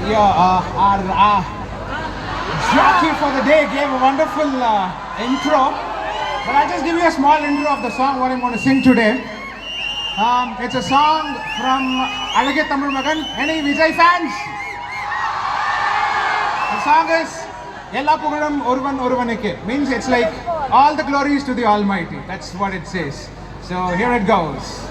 our jockey for the day gave a wonderful intro. But I'll just give you a small intro of the song what I'm going to sing today. It's a song from Alage Tamil Magan. Any Vijay fans? The song is Ella Pugalam Oruvan Oruvanike. Means it's like all the glories to the Almighty. That's what it says. So here it goes.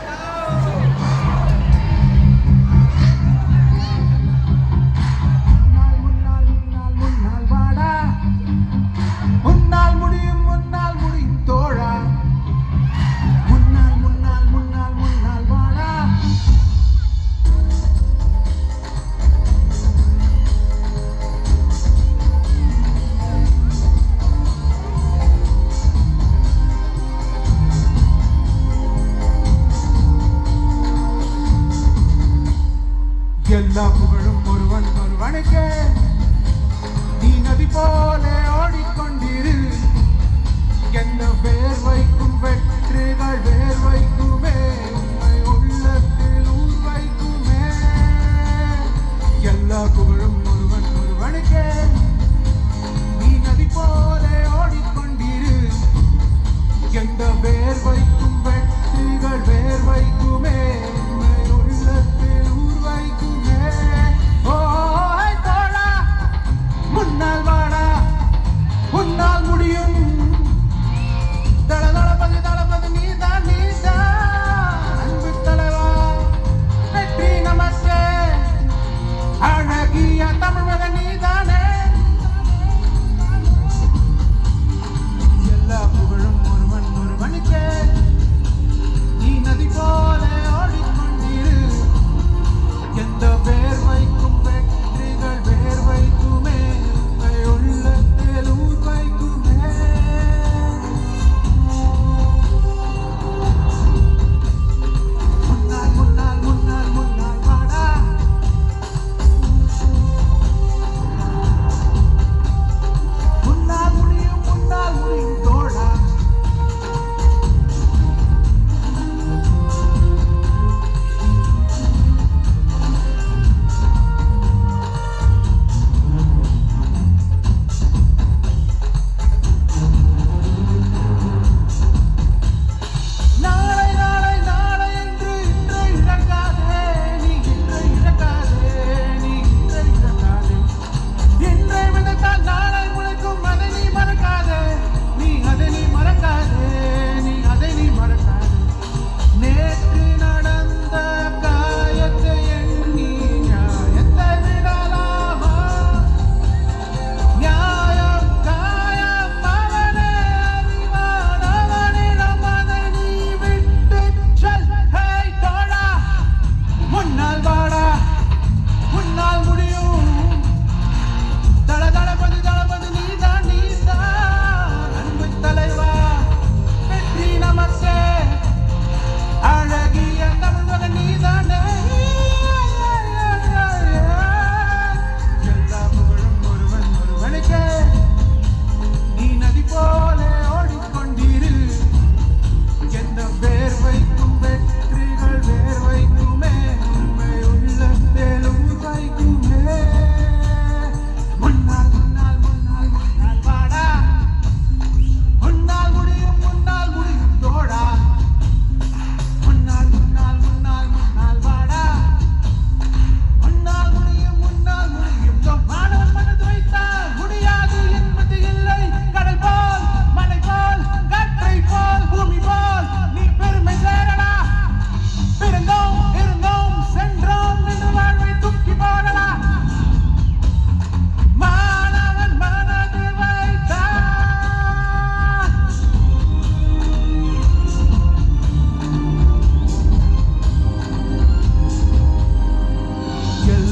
எல்லா புகழும் ஒருவன் ஒருவனுக்கே நீ நதி போல ஓடிக்கொண்டிரு எந்த வேர்வைக்கும் வெற்றிகள் வேர்வைக்குமே உண்மை உள்ளத்தில் ஊர்வைக்குமே எல்லா புகழும் ஒருவன் ஒருவனுக்கே நீ நதி போல ஓடிக்கொண்டிரு எந்த வேர்வைக்கும் வெற்றிகள் வேர்வைக்குமே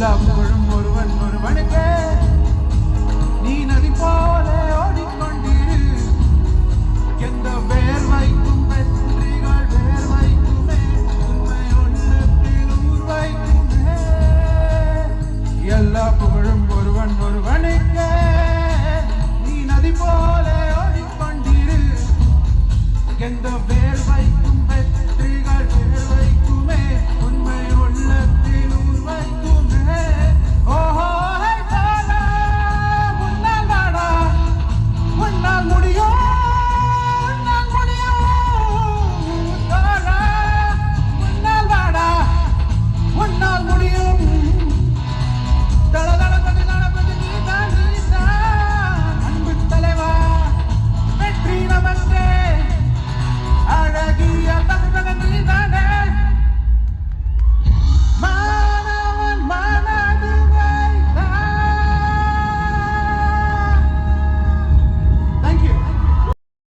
love